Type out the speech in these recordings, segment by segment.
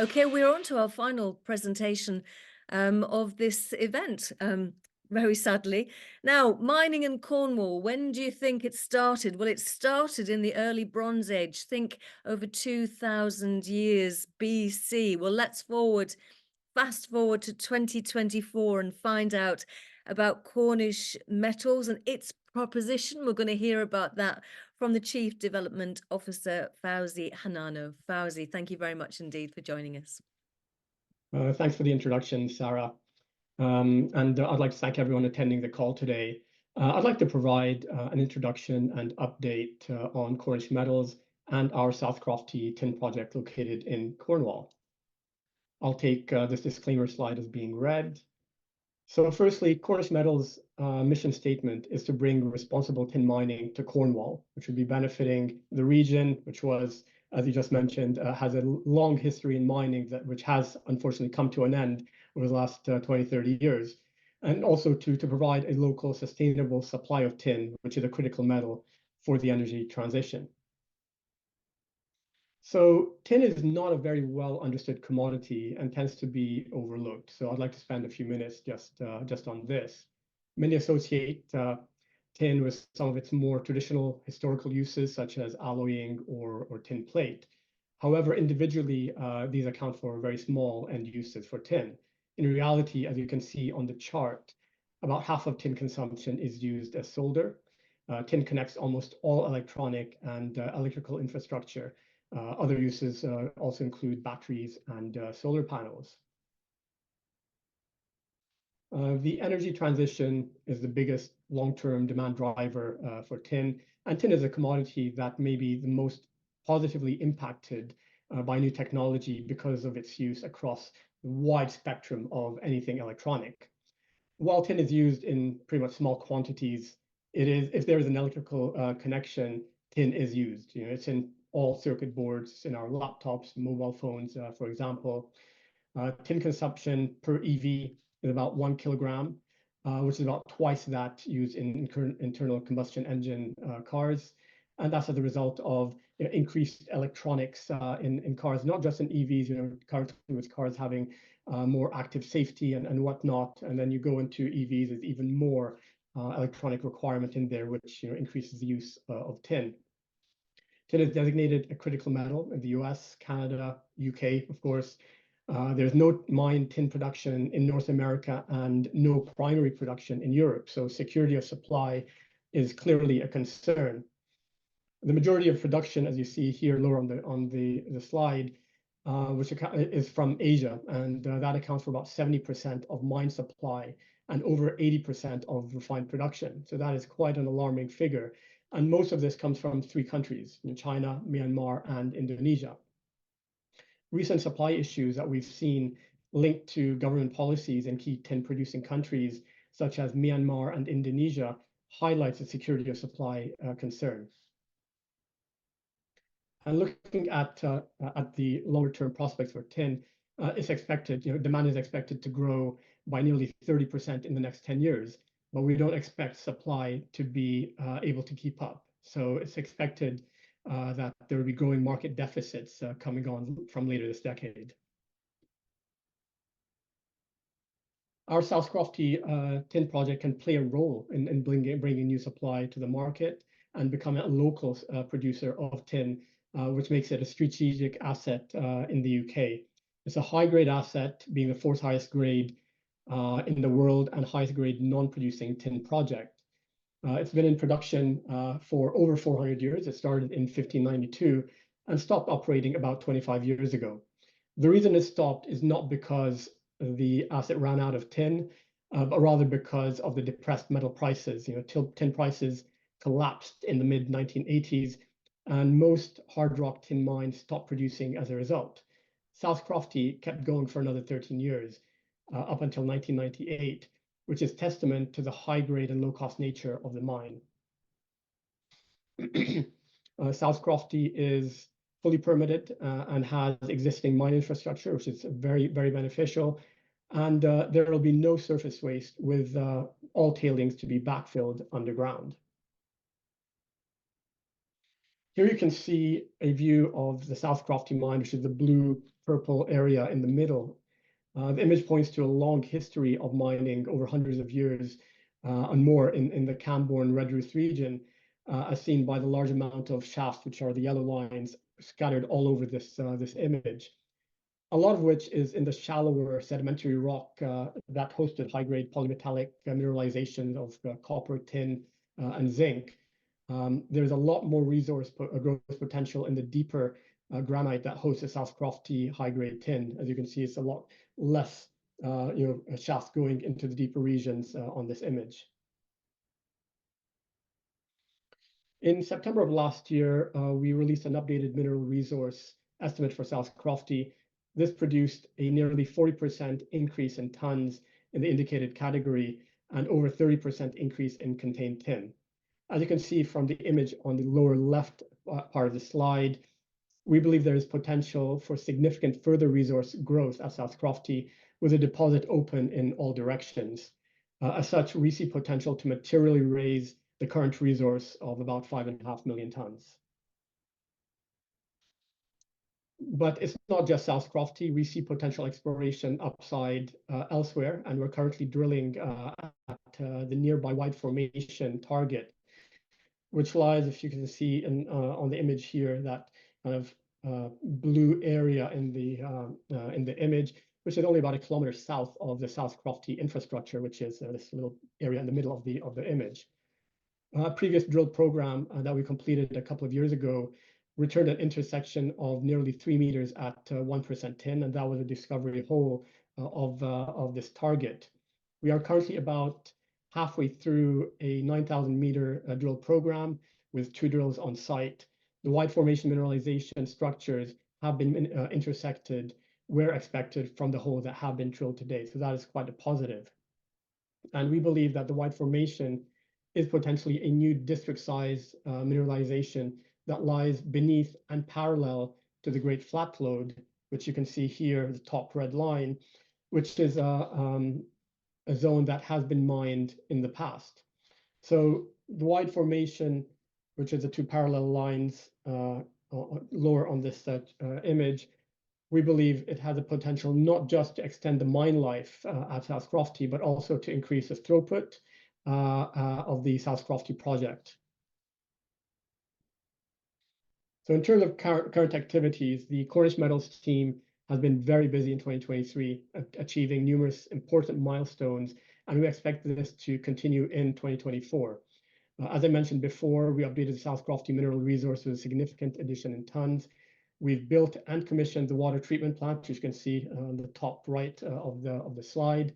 Okay, we're on to our final presentation of this event, very sadly. Now, mining in Cornwall, when do you think it started? Well, it started in the early Bronze Age, think over 2000 years BC. Well, fast forward to 2024 and find out about Cornish Metals and its proposition. We're going to hear about that from the Chief Development Officer, Fawzi Hanano. Fawzi, thank you very much indeed for joining us. Thanks for the introduction, Sarah. And I'd like to thank everyone attending the call today. I'd like to provide an introduction and update on Cornish Metals and our South Crofty tin project located in Cornwall. I'll take this disclaimer slide as being read. So firstly, Cornish Metals' mission statement is to bring responsible tin mining to Cornwall, which would be benefiting the region, which was, as you just mentioned, has a long history in mining which has unfortunately come to an end over the last 20, 30 years, and also to provide a local sustainable supply of tin, which is a critical metal for the energy transition. So tin is not a very well understood commodity and tends to be overlooked. So I'd like to spend a few minutes just on this. Many associate tin with some of its more traditional historical uses, such as alloying or tin plate. However, individually, these account for very small end uses for tin. In reality, as you can see on the chart, about half of tin consumption is used as solder. Tin connects almost all electronic and electrical infrastructure. Other uses also include batteries and solar panels. The energy transition is the biggest long-term demand driver for tin, and tin is a commodity that may be the most positively impacted by new technology because of its use across the wide spectrum of anything electronic. While tin is used in pretty much small quantities, if there is an electrical connection, tin is used. It's in all circuit boards, in our laptops, mobile phones, for example. Tin consumption per EV is about 1 kilogram, which is about twice that used in internal combustion engine cars. And that's as a result of increased electronics in cars, not just in EVs, currently with cars having more active safety and whatnot. And then you go into EVs, there's even more electronic requirement in there, which increases the use of tin. Tin is designated a critical metal in the US, Canada, UK, of course. There's no mine tin production in North America and no primary production in Europe. So security of supply is clearly a concern. The majority of production, as you see here lower on the slide, which is from Asia, and that accounts for about 70% of mine supply and over 80% of refined production. So that is quite an alarming figure. And most of this comes from three countries, China, Myanmar, and Indonesia. Recent supply issues that we've seen linked to government policies in key tin producing countries, such as Myanmar and Indonesia, highlights the security of supply concern. And looking at the longer term prospects for tin, it's expected, demand is expected to grow by nearly 30% in the next 10 years. But we don't expect supply to be able to keep up. So it's expected that there will be growing market deficits coming on from later this decade. Our South Crofty tin project can play a role in bringing new supply to the market and become a local producer of tin, which makes it a strategic asset in the UK. It's a high-grade asset, being the fourth highest grade in the world and highest grade non-producing tin project. It's been in production for over 400 years. It started in 1592 and stopped operating about 25 years ago. The reason it stopped is not because the asset ran out of tin, but rather because of the depressed metal prices. Tin prices collapsed in the mid-1980s, and most hard rock tin mines stopped producing as a result. South Crofty kept going for another 13 years. Up until 1998, which is testament to the high grade and low cost nature of the mine. South Crofty is fully permitted and has existing mine infrastructure, which is very, very beneficial. And there will be no surface waste, with all tailings to be backfilled underground. Here you can see a view of the South Crofty mine, which is the blue purple area in the middle. The image points to a long history of mining over hundreds of years and more in the Camborne Red Ruth region, as seen by the large amount of shafts, which are the yellow lines scattered all over this image. A lot of which is in the shallower sedimentary rock that hosted high-grade polymetallic mineralization of copper, tin, and zinc. There's a lot more resource growth potential in the deeper granite that hosts the South Crofty high-grade tin. As you can see, it's a lot less shafts going into the deeper regions on this image. In September of last year, we released an updated mineral resource estimate for South Crofty. This produced a nearly 40% increase in tons in the indicated category and over 30% increase in contained tin. As you can see from the image on the lower left part of the slide, we believe there is potential for significant further resource growth at South Crofty with a deposit open in all directions. As such, we see potential to materially raise the current resource of about 5.5 million tons. But it's not just South Crofty. We see potential exploration upside elsewhere, and we're currently drilling at the nearby Wide Formation target, which lies, if you can see on the image here, that kind of blue area in the image, which is only about 1 kilometer south of the South Crofty infrastructure, which is this little area in the middle of the image. A previous drill program that we completed a couple of years ago returned an intersection of nearly 3 meters at 1% tin, and that was a discovery hole of this target. We are currently about halfway through a 9,000 meter drill program with 2 drills on site. The Wide Formation mineralization structures have been intersected where expected from the holes that have been drilled to date, so that is quite a positive. And we believe that the Wide Formation is potentially a new district size mineralization that lies beneath and parallel to the Great Flat Lode, which you can see here, the top red line, which is a zone that has been mined in the past. So the Wide Formation, which is the 2 parallel lines lower on this image, we believe it has a potential not just to extend the mine life at South Crofty, but also to increase the throughput of the South Crofty project. So in terms of current activities, the Cornish Metals team has been very busy in 2023, achieving numerous important milestones, and we expect this to continue in 2024. As I mentioned before, we updated the South Crofty mineral resource with a significant addition in tons. We've built and commissioned the water treatment plant, which you can see on the top right of the slide.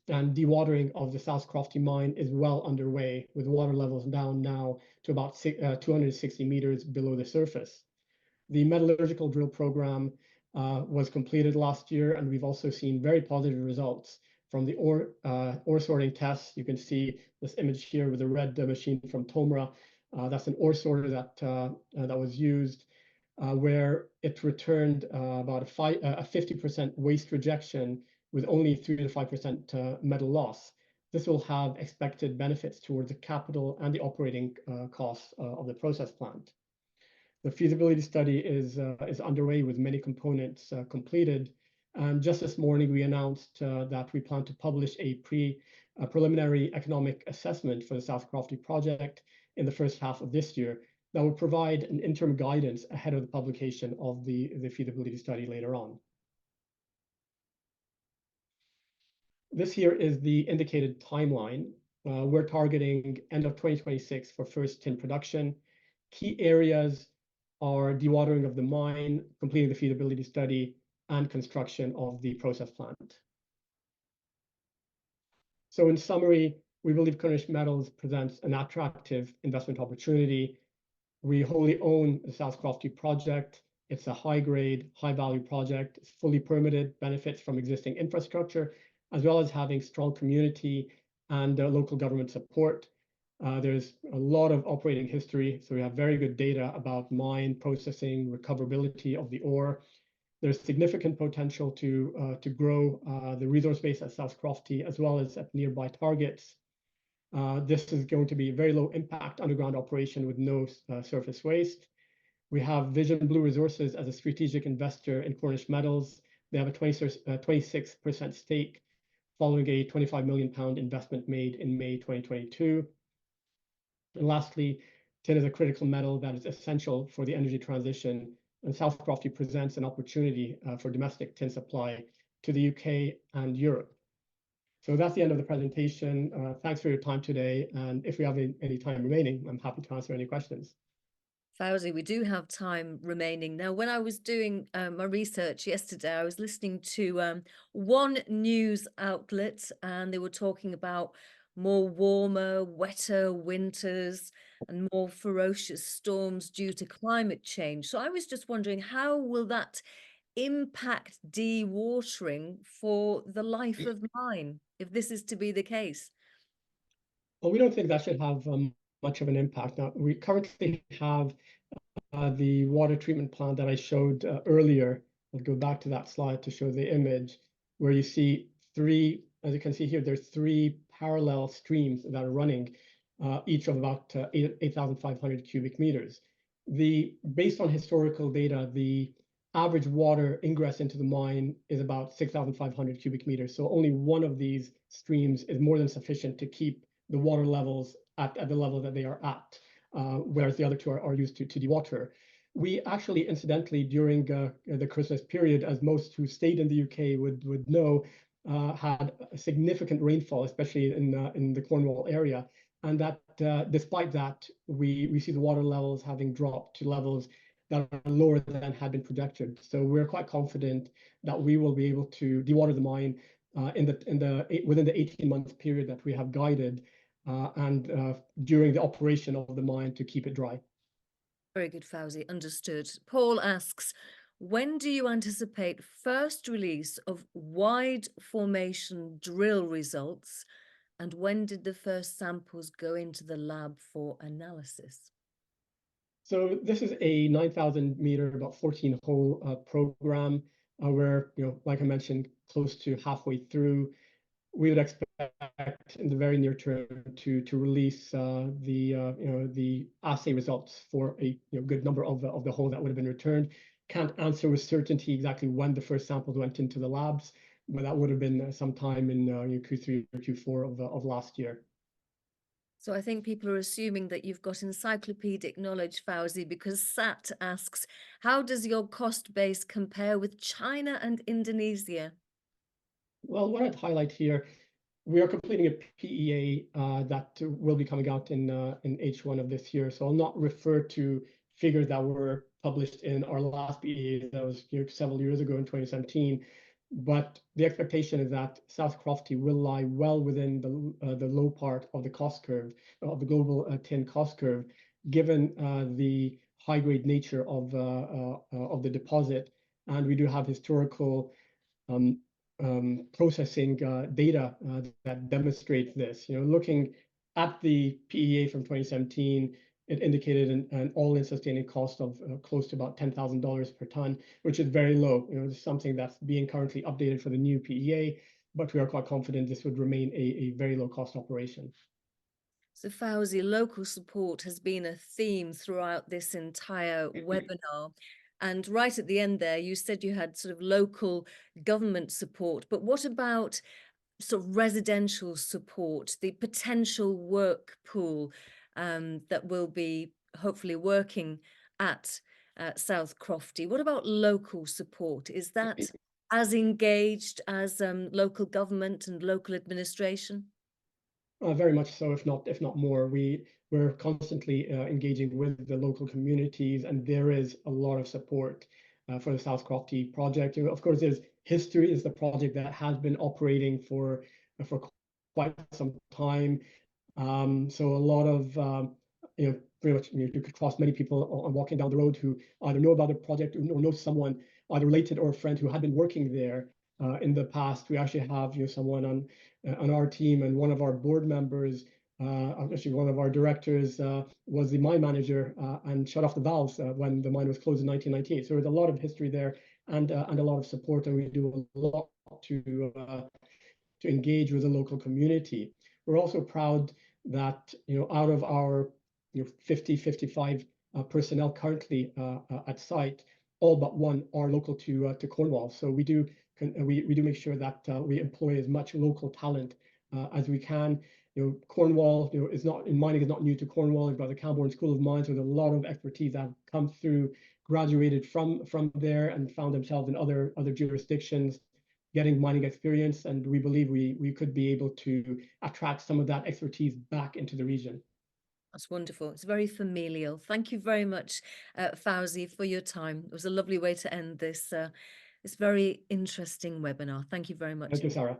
And dewatering of the South Crofty mine is well underway, with water levels down now to about 260 meters below the surface. The metallurgical drill program was completed last year, and we've also seen very positive results from the ore sorting tests. You can see this image here with a red machine from Tomra. That's an ore sorter that was used, where it returned about a 50% waste rejection with only 3 to 5% metal loss. This will have expected benefits towards the capital and the operating costs of the process plant. The feasibility study is underway with many components completed. And just this morning, we announced that we plan to publish a preliminary economic assessment for the South Crofty project in the first half of this year that will provide an interim guidance ahead of the publication of the feasibility study later on. This here is the indicated timeline. We're targeting end of 2026 for first tin production. Key areas are dewatering of the mine, completing the feasibility study, and construction of the process plant. So in summary, we believe Cornish Metals presents an attractive investment opportunity. We wholly own the South Crofty project. It's a high-grade, high-value project. It's fully permitted, benefits from existing infrastructure, as well as having strong community and local government support. There's a lot of operating history, so we have very good data about mine processing, recoverability of the ore. There's significant potential to grow the resource base at South Crofty, as well as at nearby targets. This is going to be a very low impact underground operation with no surface waste. We have Vision Blue Resources as a strategic investor in Cornish Metals. They have a 26% stake following a £25 million investment made in May 2022. And lastly, tin is a critical metal that is essential for the energy transition, and South Crofty presents an opportunity for domestic tin supply to the UK and Europe. So that's the end of the presentation. Thanks for your time today. And if we have any time remaining, I'm happy to answer any questions. Fawzi, we do have time remaining. Now, when I was doing my research yesterday, I was listening to one news outlet, and they were talking about more warmer, wetter winters and more ferocious storms due to climate change. So I was just wondering, how will that impact dewatering for the life of mine, if this is to be the case? Well, we don't think that should have much of an impact. Now, we currently have the water treatment plant that I showed earlier. I'll go back to that slide to show the image where you see three, as you can see here, there's three parallel streams that are running, each of about 8,500 cubic meters. Based on historical data, the average water ingress into the mine is about 6,500 cubic meters. So only one of these streams is more than sufficient to keep the water levels at the level that they are at. Whereas the other two are used to dewater. We actually, incidentally, during the Christmas period, as most who stayed in the UK would know, had a significant rainfall, especially in the Cornwall area, and that despite that, we see the water levels having dropped to levels that are lower than had been projected. So we're quite confident that we will be able to dewater the mine within the 18-month period that we have guided. And during the operation of the mine to keep it dry. Very good, Fawzi. Understood. Paul asks, when do you anticipate first release of wide formation drill results? And when did the first samples go into the lab for analysis? So this is a 9,000 meter, about 14-hole program where, like I mentioned, close to halfway through. We would expect in the very near term to release the assay results for a good number of the holes that would have been returned. Can't answer with certainty exactly when the first samples went into the labs, but that would have been sometime in Q3 or Q4 of last year. So I think people are assuming that you've got encyclopedic knowledge, Fawzi, because Sat asks, how does your cost base compare with China and Indonesia? Well, what I'd highlight here, we are completing a PEA that will be coming out in H1 of this year. So I'll not refer to figures that were published in our last PEA that was several years ago in 2017. But the expectation is that South Crofty will lie well within the low part of the cost curve, of the global tin cost curve, given the high-grade nature of the deposit. And we do have historical processing data that demonstrates this. Looking at the PEA from 2017, it indicated an all-in sustaining cost of close to about $10,000 per ton, which is very low. It's something that's being currently updated for the new PEA, but we are quite confident this would remain a very low-cost operation. So Fawzi, local support has been a theme throughout this entire webinar. And right at the end there, you said you had sort of local government support, but what about sort of residential support, the potential work pool that will be hopefully working at South Crofty? What about local support? Is that as engaged as local government and local administration? Very much so, if not more. We're constantly engaging with the local communities, and there is a lot of support for the South Crofty project. Of course, there's history. Is the project that has been operating for quite some time. So a lot of pretty much you could cross many people on walking down the road who either know about the project or know someone either related or a friend who had been working there in the past. We actually have someone on our team, and one of our board members, actually one of our directors, was the mine manager and shut off the valves when the mine was closed in 1998. So there's a lot of history there and a lot of support, and we do a lot to engage with the local community. We're also proud that out of our 55 personnel currently at site, all but one are local to Cornwall. So we do make sure that we employ as much local talent as we can. Cornwall, is not in mining is not new to Cornwall. We've got the Camborne School of Mines with a lot of expertise that have come through, graduated from there, and found themselves in other jurisdictions, getting mining experience. And we believe we could be able to attract some of that expertise back into the region. That's wonderful. It's very familial. Thank you very much, Fawzi, for your time. It was a lovely way to end this very interesting webinar. Thank you very much. Thank you, Sarah.